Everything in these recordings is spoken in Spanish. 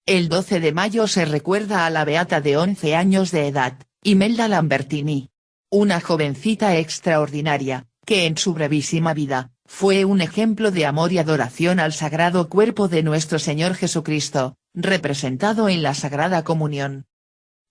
El 12 de mayo se recuerda a la beata de 11 años de edad, Imelda Lambertini. Una jovencita extraordinaria, que en su brevísima vida, fue un ejemplo de amor y adoración al sagrado cuerpo de nuestro Señor Jesucristo, representado en la Sagrada Comunión.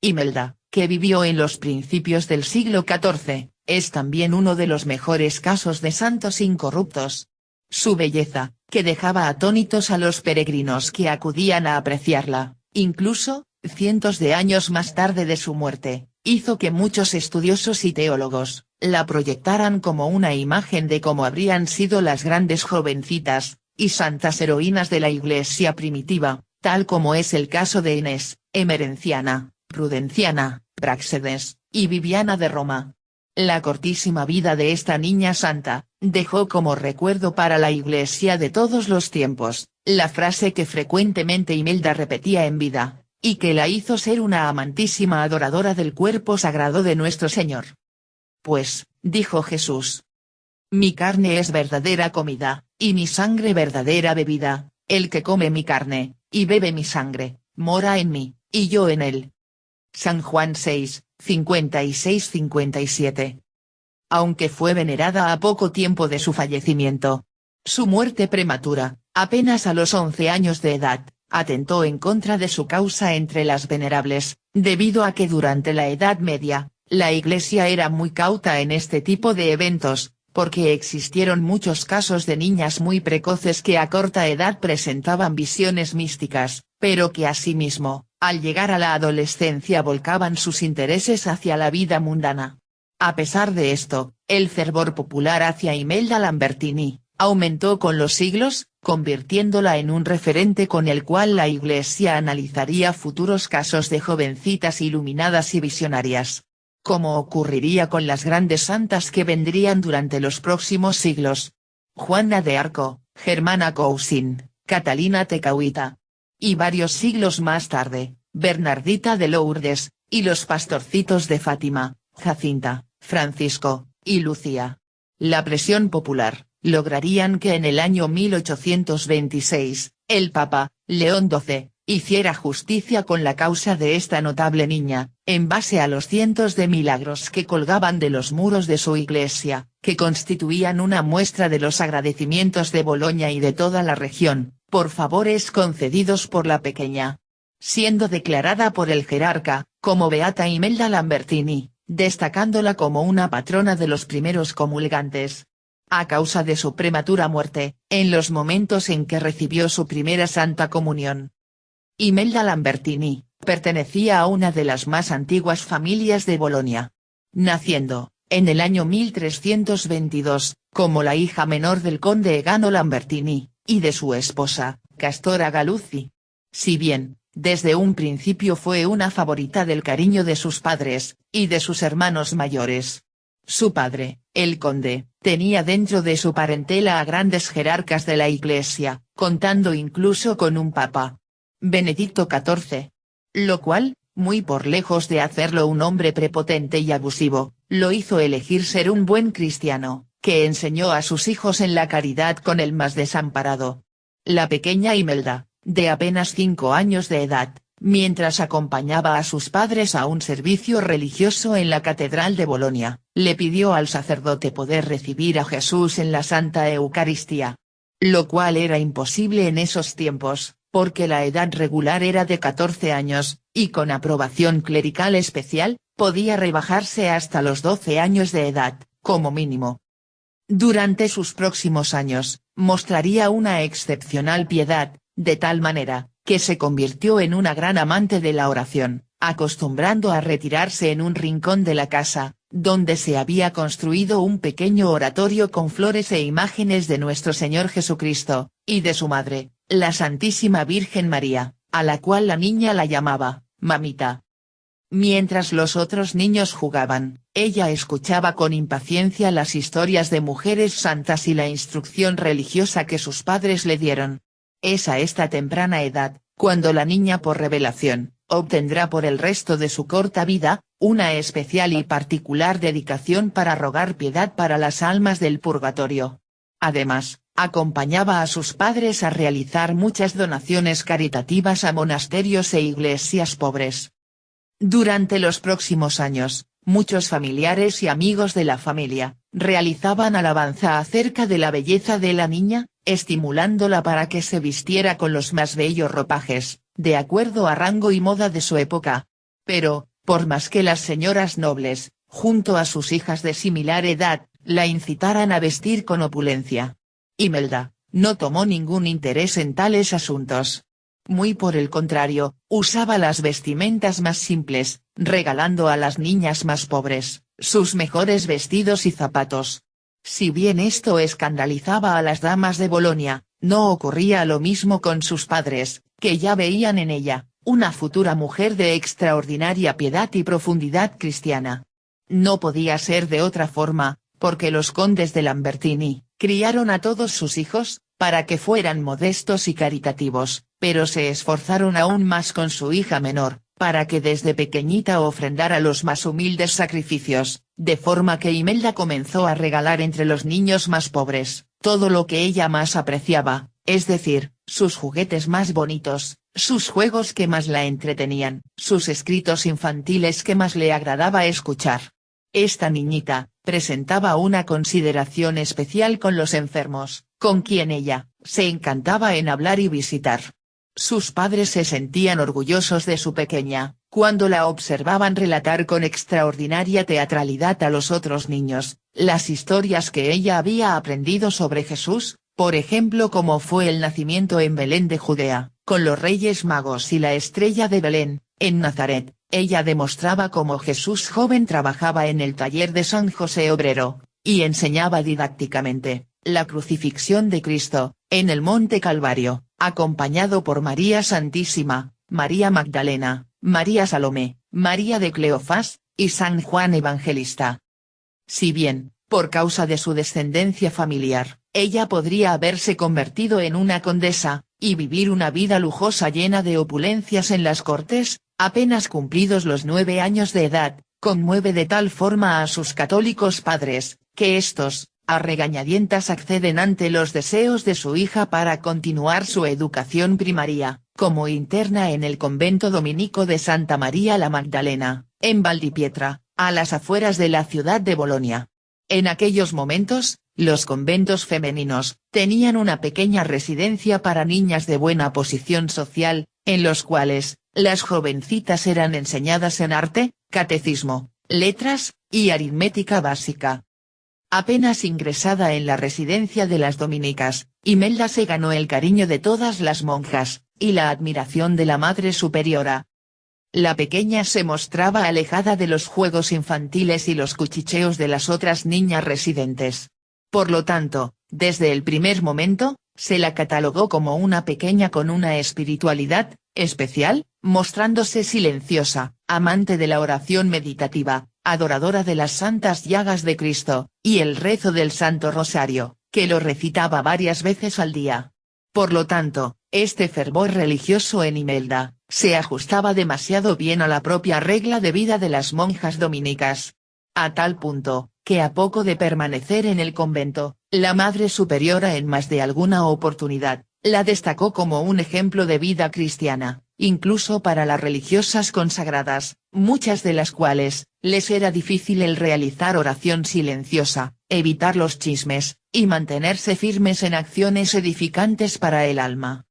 Imelda, que vivió en los principios del siglo XIV, es también uno de los mejores casos de santos incorruptos. Su belleza, que dejaba atónitos a los peregrinos que acudían a apreciarla, incluso, cientos de años más tarde de su muerte, hizo que muchos estudiosos y teólogos, la proyectaran como una imagen de cómo habrían sido las grandes jovencitas, y santas heroínas de la Iglesia primitiva, tal como es el caso de Inés, Emerenciana, Prudenciana, Práxedes, y Viviana de Roma. La cortísima vida de esta niña santa, dejó como recuerdo para la Iglesia de todos los tiempos, la frase que frecuentemente Imelda repetía en vida, y que la hizo ser una amantísima adoradora del cuerpo sagrado de nuestro Señor. Pues, dijo Jesús, mi carne es verdadera comida, y mi sangre verdadera bebida, el que come mi carne, y bebe mi sangre, mora en mí, y yo en él. San Juan 6, 56-57. Aunque fue venerada a poco tiempo de su fallecimiento. Su muerte prematura, apenas a los 11 años de edad, atentó en contra de su causa entre las venerables, debido a que durante la Edad Media, la Iglesia era muy cauta en este tipo de eventos, porque existieron muchos casos de niñas muy precoces que a corta edad presentaban visiones místicas, pero que asimismo, al llegar a la adolescencia volcaban sus intereses hacia la vida mundana. A pesar de esto, el fervor popular hacia Imelda Lambertini, aumentó con los siglos, convirtiéndola en un referente con el cual la Iglesia analizaría futuros casos de jovencitas iluminadas y visionarias. Como ocurriría con las grandes santas que vendrían durante los próximos siglos. Juana de Arco, Germana Cousin, Catalina Tekaouita. Y varios siglos más tarde, Bernardita de Lourdes, y los pastorcitos de Fátima, Jacinta, Francisco, y Lucía. La presión popular, lograrían que en el año 1826, el Papa, León XII, hiciera justicia con la causa de esta notable niña, en base a los cientos de milagros que colgaban de los muros de su iglesia, que constituían una muestra de los agradecimientos de Boloña y de toda la región, por favores concedidos por la pequeña. Siendo declarada por el jerarca, como Beata Imelda Lambertini, destacándola como una patrona de los primeros comulgantes. A causa de su prematura muerte, en los momentos en que recibió su primera Santa Comunión. Imelda Lambertini, pertenecía a una de las más antiguas familias de Bolonia. Naciendo, en el año 1322, como la hija menor del conde Egano Lambertini, y de su esposa, Castora Galuzzi. Si bien, desde un principio fue una favorita del cariño de sus padres, y de sus hermanos mayores. Su padre, el conde, tenía dentro de su parentela a grandes jerarcas de la Iglesia, contando incluso con un papa. Benedicto XIV. Lo cual, muy por lejos de hacerlo un hombre prepotente y abusivo, lo hizo elegir ser un buen cristiano, que enseñó a sus hijos en la caridad con el más desamparado. La pequeña Imelda, de apenas 5 años de edad, mientras acompañaba a sus padres a un servicio religioso en la Catedral de Bolonia, le pidió al sacerdote poder recibir a Jesús en la Santa Eucaristía. Lo cual era imposible en esos tiempos, porque la edad regular era de 14 años, y con aprobación clerical especial, podía rebajarse hasta los 12 años de edad, como mínimo. Durante sus próximos años, mostraría una excepcional piedad, de tal manera, que se convirtió en una gran amante de la oración, acostumbrando a retirarse en un rincón de la casa, donde se había construido un pequeño oratorio con flores e imágenes de nuestro Señor Jesucristo, y de su madre, la Santísima Virgen María, a la cual la niña la llamaba, mamita. Mientras los otros niños jugaban, ella escuchaba con impaciencia las historias de mujeres santas y la instrucción religiosa que sus padres le dieron. Es a esta temprana edad, cuando la niña por revelación, obtendrá por el resto de su corta vida, una especial y particular dedicación para rogar piedad para las almas del purgatorio. Además, Acompañaba a sus padres a realizar muchas donaciones caritativas a monasterios e iglesias pobres. Durante los próximos años, muchos familiares y amigos de la familia, realizaban alabanza acerca de la belleza de la niña, estimulándola para que se vistiera con los más bellos ropajes, de acuerdo a rango y moda de su época. Pero, por más que las señoras nobles, junto a sus hijas de similar edad, la incitaran a vestir con opulencia, Imelda, no tomó ningún interés en tales asuntos. Muy por el contrario, usaba las vestimentas más simples, regalando a las niñas más pobres, sus mejores vestidos y zapatos. Si bien esto escandalizaba a las damas de Bolonia, no ocurría lo mismo con sus padres, que ya veían en ella, una futura mujer de extraordinaria piedad y profundidad cristiana. No podía ser de otra forma, porque los condes de Lambertini, criaron a todos sus hijos, para que fueran modestos y caritativos, pero se esforzaron aún más con su hija menor, para que desde pequeñita ofrendara los más humildes sacrificios, de forma que Imelda comenzó a regalar entre los niños más pobres, todo lo que ella más apreciaba, es decir, sus juguetes más bonitos, sus juegos que más la entretenían, sus escritos infantiles que más le agradaba escuchar. Esta niñita, presentaba una consideración especial con los enfermos, con quien ella, se encantaba en hablar y visitar. Sus padres se sentían orgullosos de su pequeña, cuando la observaban relatar con extraordinaria teatralidad a los otros niños, las historias que ella había aprendido sobre Jesús, por ejemplo como fue el nacimiento en Belén de Judea, con los Reyes Magos y la estrella de Belén, en Nazaret. Ella demostraba cómo Jesús joven trabajaba en el taller de San José Obrero, y enseñaba didácticamente, la crucifixión de Cristo, en el Monte Calvario, acompañado por María Santísima, María Magdalena, María Salomé, María de Cleofás, y San Juan Evangelista. Si bien, por causa de su descendencia familiar, ella podría haberse convertido en una condesa, y vivir una vida lujosa llena de opulencias en las cortes, apenas cumplidos los 9 años de edad, conmueve de tal forma a sus católicos padres, que estos, a regañadientas acceden ante los deseos de su hija para continuar su educación primaria, como interna en el convento dominico de Santa María la Magdalena, en Valdipietra, a las afueras de la ciudad de Bolonia. En aquellos momentos, los conventos femeninos, tenían una pequeña residencia para niñas de buena posición social, en los cuales, las jovencitas eran enseñadas en arte, catecismo, letras, y aritmética básica. Apenas ingresada en la residencia de las dominicas, Imelda se ganó el cariño de todas las monjas, y la admiración de la Madre Superiora. La pequeña se mostraba alejada de los juegos infantiles y los cuchicheos de las otras niñas residentes. Por lo tanto, desde el primer momento, se la catalogó como una pequeña con una espiritualidad especial, mostrándose silenciosa, amante de la oración meditativa, adoradora de las santas llagas de Cristo, y el rezo del Santo Rosario, que lo recitaba varias veces al día. Por lo tanto, este fervor religioso en Imelda, se ajustaba demasiado bien a la propia regla de vida de las monjas dominicas. A tal punto, que a poco de permanecer en el convento, la Madre Superiora en más de alguna oportunidad, la destacó como un ejemplo de vida cristiana, incluso para las religiosas consagradas, muchas de las cuales, les era difícil el realizar oración silenciosa, evitar los chismes, y mantenerse firmes en acciones edificantes para el alma.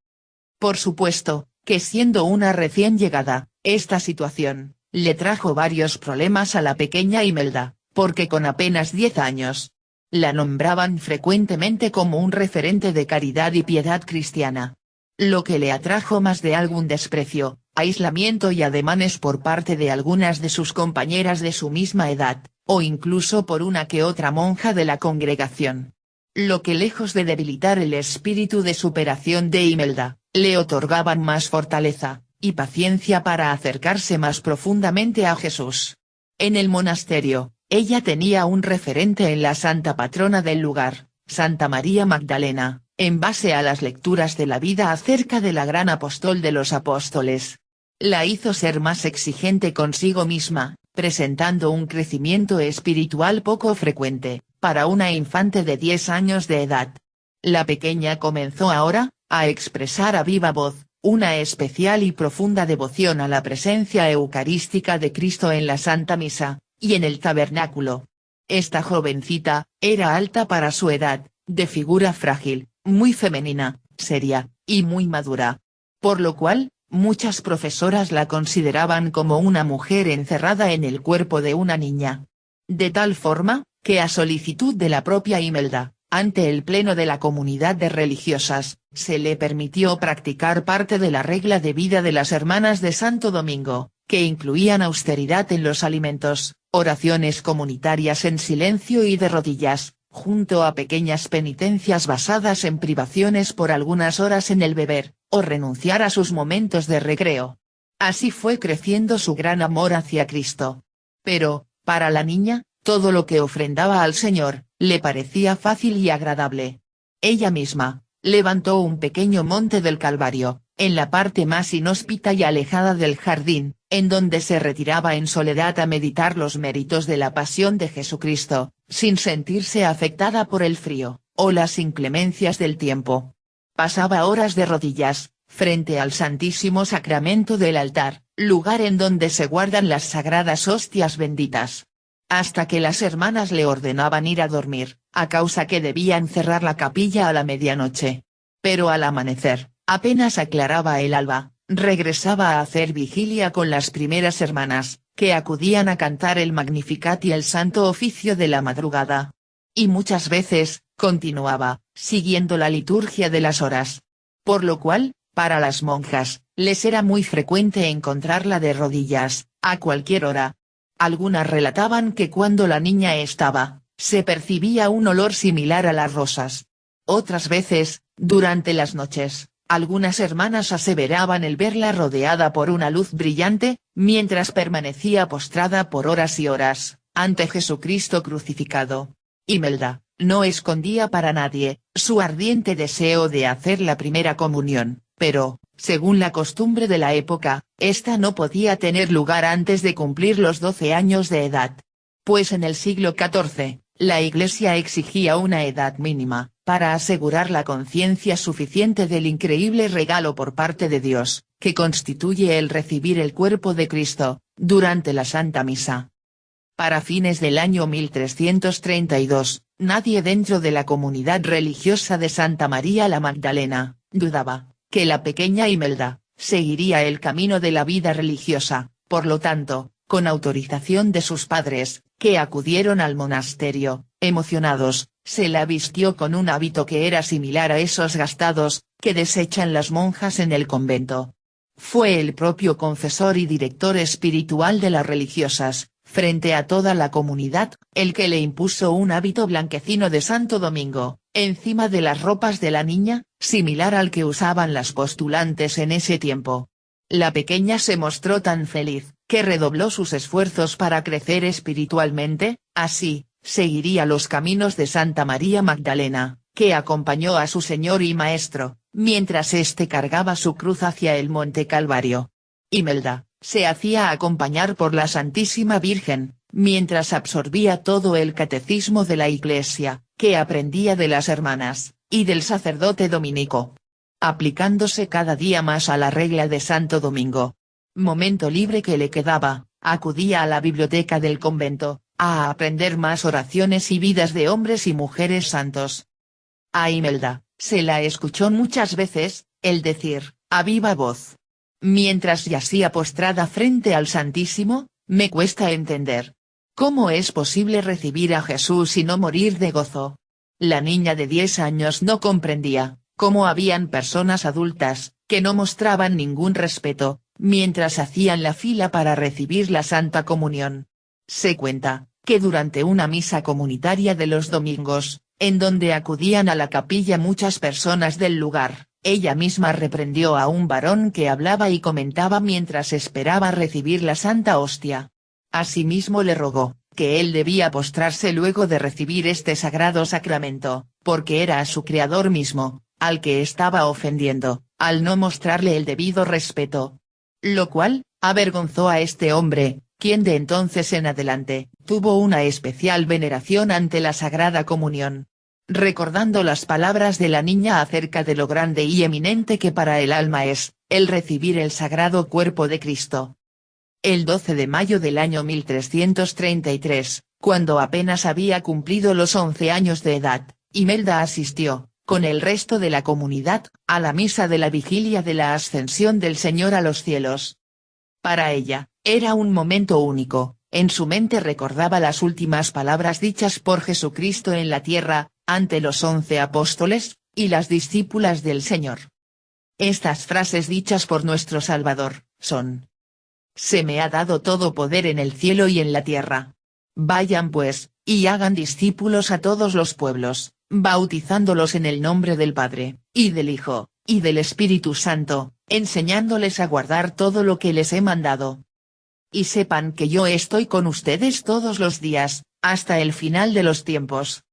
Por supuesto, que siendo una recién llegada, esta situación, le trajo varios problemas a la pequeña Imelda, porque con apenas 10 años, la nombraban frecuentemente como un referente de caridad y piedad cristiana. Lo que le atrajo más de algún desprecio, aislamiento y ademanes por parte de algunas de sus compañeras de su misma edad, o incluso por una que otra monja de la congregación. Lo que lejos de debilitar el espíritu de superación de Imelda, le otorgaban más fortaleza, y paciencia para acercarse más profundamente a Jesús. En el monasterio, ella tenía un referente en la santa patrona del lugar, Santa María Magdalena, en base a las lecturas de la vida acerca de la gran apóstol de los apóstoles. La hizo ser más exigente consigo misma, presentando un crecimiento espiritual poco frecuente, para una infante de 10 años de edad. La pequeña comenzó ahora, a expresar a viva voz, una especial y profunda devoción a la presencia eucarística de Cristo en la Santa Misa, y en el tabernáculo. Esta jovencita, era alta para su edad, de figura frágil, muy femenina, seria, y muy madura. Por lo cual, muchas profesoras la consideraban como una mujer encerrada en el cuerpo de una niña. De tal forma, que a solicitud de la propia Imelda, ante el pleno de la comunidad de religiosas, se le permitió practicar parte de la regla de vida de las Hermanas de Santo Domingo, que incluían austeridad en los alimentos, oraciones comunitarias en silencio y de rodillas, junto a pequeñas penitencias basadas en privaciones por algunas horas en el beber, o renunciar a sus momentos de recreo. Así fue creciendo su gran amor hacia Cristo. Pero, para la niña, todo lo que ofrendaba al Señor, le parecía fácil y agradable. Ella misma, levantó un pequeño monte del Calvario, en la parte más inhóspita y alejada del jardín, en donde se retiraba en soledad a meditar los méritos de la pasión de Jesucristo, sin sentirse afectada por el frío, o las inclemencias del tiempo. Pasaba horas de rodillas, frente al Santísimo Sacramento del altar, lugar en donde se guardan las sagradas hostias benditas. Hasta que las hermanas le ordenaban ir a dormir, a causa que debían cerrar la capilla a la medianoche. Pero al amanecer, apenas aclaraba el alba, regresaba a hacer vigilia con las primeras hermanas, que acudían a cantar el Magnificat y el Santo Oficio de la madrugada. Y muchas veces, continuaba, siguiendo la liturgia de las horas. Por lo cual, para las monjas, les era muy frecuente encontrarla de rodillas, a cualquier hora. Algunas relataban que cuando la niña estaba, se percibía un olor similar a las rosas. Otras veces, durante las noches, algunas hermanas aseveraban el verla rodeada por una luz brillante, mientras permanecía postrada por horas y horas, ante Jesucristo crucificado. Imelda, no escondía para nadie, su ardiente deseo de hacer la primera comunión, pero, según la costumbre de la época, esta no podía tener lugar antes de cumplir los 12 años de edad. Pues en el siglo XIV, la Iglesia exigía una edad mínima, para asegurar la conciencia suficiente del increíble regalo por parte de Dios, que constituye el recibir el cuerpo de Cristo, durante la Santa Misa. Para fines del año 1332, nadie dentro de la comunidad religiosa de Santa María la Magdalena, dudaba, que la pequeña Imelda, seguiría el camino de la vida religiosa, por lo tanto, con autorización de sus padres, que acudieron al monasterio, emocionados, se la vistió con un hábito que era similar a esos gastados, que desechan las monjas en el convento. Fue el propio confesor y director espiritual de las religiosas, frente a toda la comunidad, el que le impuso un hábito blanquecino de Santo Domingo, encima de las ropas de la niña, similar al que usaban las postulantes en ese tiempo. La pequeña se mostró tan feliz, que redobló sus esfuerzos para crecer espiritualmente, así, seguiría los caminos de Santa María Magdalena, que acompañó a su Señor y Maestro, mientras éste cargaba su cruz hacia el Monte Calvario. Imelda, se hacía acompañar por la Santísima Virgen, mientras absorbía todo el catecismo de la Iglesia, que aprendía de las hermanas, y del sacerdote dominico. Aplicándose cada día más a la regla de Santo Domingo. Momento libre que le quedaba, acudía a la biblioteca del convento, a aprender más oraciones y vidas de hombres y mujeres santos. A Imelda, se la escuchó muchas veces, el decir, a viva voz. Mientras yacía postrada frente al Santísimo, me cuesta entender. ¿Cómo es posible recibir a Jesús y no morir de gozo? La niña de 10 años no comprendía, cómo habían personas adultas, que no mostraban ningún respeto, mientras hacían la fila para recibir la Santa Comunión. Se cuenta, que durante una misa comunitaria de los domingos, en donde acudían a la capilla muchas personas del lugar, ella misma reprendió a un varón que hablaba y comentaba mientras esperaba recibir la Santa Hostia. Asimismo le rogó, que él debía postrarse luego de recibir este sagrado sacramento, porque era a su Creador mismo, al que estaba ofendiendo, al no mostrarle el debido respeto. Lo cual, avergonzó a este hombre, quien de entonces en adelante, tuvo una especial veneración ante la Sagrada Comunión. recordando las palabras de la niña acerca de lo grande y eminente que para el alma es, el recibir el sagrado cuerpo de Cristo. El 12 de mayo del año 1333, cuando apenas había cumplido los 11 años de edad, Imelda asistió, con el resto de la comunidad, a la misa de la vigilia de la ascensión del Señor a los cielos. Para ella, era un momento único, en su mente recordaba las últimas palabras dichas por Jesucristo en la tierra, ante los 11 apóstoles, y las discípulas del Señor. Estas frases dichas por nuestro Salvador, son: «Se me ha dado todo poder en el cielo y en la tierra. Vayan pues, y hagan discípulos a todos los pueblos, bautizándolos en el nombre del Padre, y del Hijo, y del Espíritu Santo, enseñándoles a guardar todo lo que les he mandado. Y sepan que yo estoy con ustedes todos los días, hasta el final de los tiempos».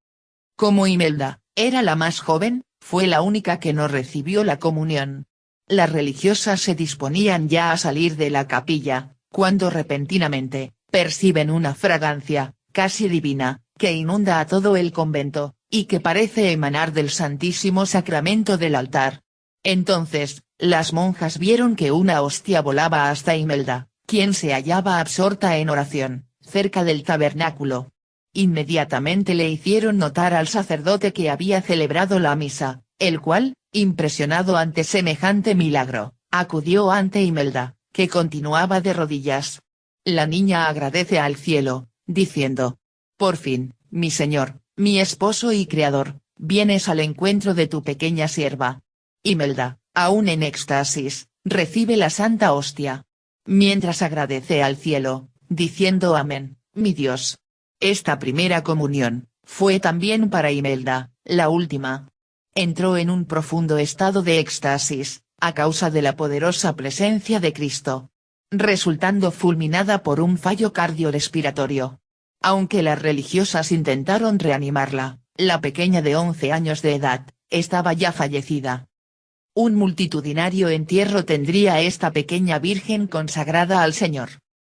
Como Imelda era la más joven, fue la única que no recibió la comunión. Las religiosas se disponían ya a salir de la capilla, cuando repentinamente, perciben una fragancia, casi divina, que inunda a todo el convento, y que parece emanar del Santísimo Sacramento del altar. Entonces, las monjas vieron que una hostia volaba hasta Imelda, quien se hallaba absorta en oración, cerca del tabernáculo. Inmediatamente le hicieron notar al sacerdote que había celebrado la misa, el cual, impresionado ante semejante milagro, acudió ante Imelda, que continuaba de rodillas. La niña agradece al cielo, diciendo: «Por fin, mi Señor, mi esposo y Creador, vienes al encuentro de tu pequeña sierva». Imelda, aún en éxtasis, recibe la santa hostia. Mientras agradece al cielo, diciendo: «Amén, mi Dios». Esta primera comunión, fue también para Imelda, la última. Entró en un profundo estado de éxtasis, a causa de la poderosa presencia de Cristo, resultando fulminada por un fallo cardiorrespiratorio. Aunque las religiosas intentaron reanimarla, la pequeña de 11 años de edad, estaba ya fallecida. Un multitudinario entierro tendría esta pequeña virgen consagrada al Señor.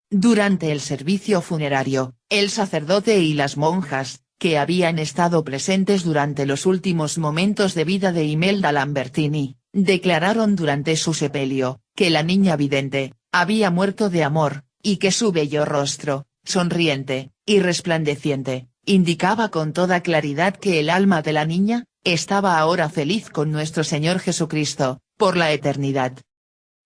Durante el servicio funerario, el sacerdote y las monjas, que habían estado presentes durante los últimos momentos de vida de Imelda Lambertini, declararon durante su sepelio, que la niña vidente, había muerto de amor, y que su bello rostro, sonriente, y resplandeciente, indicaba con toda claridad que el alma de la niña, estaba ahora feliz con nuestro Señor Jesucristo, por la eternidad.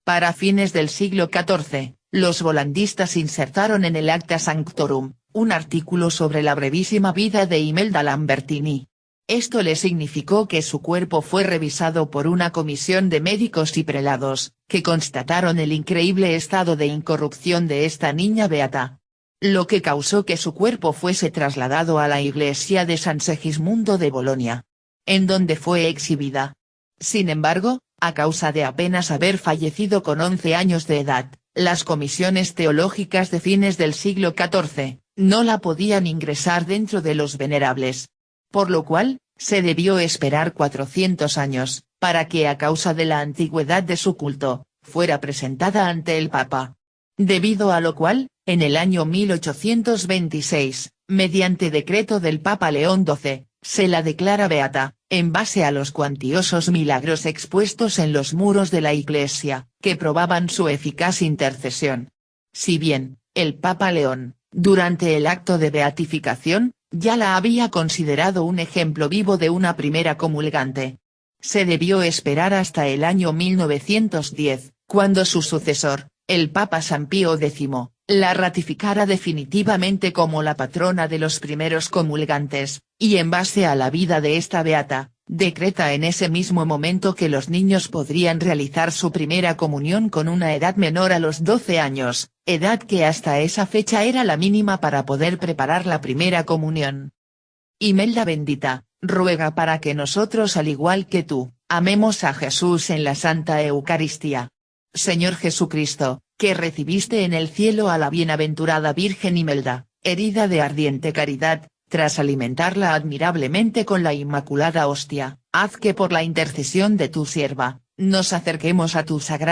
Para fines del siglo XIV, los volandistas insertaron en el Acta Sanctorum, un artículo sobre la brevísima vida de Imelda Lambertini. Esto le significó que su cuerpo fue revisado por una comisión de médicos y prelados, que constataron el increíble estado de incorrupción de esta niña beata. Lo que causó que su cuerpo fuese trasladado a la iglesia de San Segismundo de Bolonia, en donde fue exhibida. Sin embargo, a causa de apenas haber fallecido con 11 años de edad, las comisiones teológicas de fines del siglo XIV, no la podían ingresar dentro de los venerables. Por lo cual, se debió esperar 400 años, para que a causa de la antigüedad de su culto, fuera presentada ante el Papa. Debido a lo cual, en el año 1826, mediante decreto del Papa León XII, se la declara beata, en base a los cuantiosos milagros expuestos en los muros de la Iglesia, que probaban su eficaz intercesión. Si bien, el Papa León, durante el acto de beatificación, ya la había considerado un ejemplo vivo de una primera comulgante. Se debió esperar hasta el año 1910, cuando su sucesor, el Papa San Pío X, la ratificara definitivamente como la patrona de los primeros comulgantes, y en base a la vida de esta beata, decreta en ese mismo momento que los niños podrían realizar su primera comunión con una edad menor a los 12 años, edad que hasta esa fecha era la mínima para poder preparar la primera comunión. Imelda bendita, ruega para que nosotros al igual que tú, amemos a Jesús en la Santa Eucaristía. Señor Jesucristo, que recibiste en el cielo a la bienaventurada Virgen Imelda, herida de ardiente caridad, tras alimentarla admirablemente con la Inmaculada Hostia, haz que por la intercesión de tu sierva, nos acerquemos a tu sagrado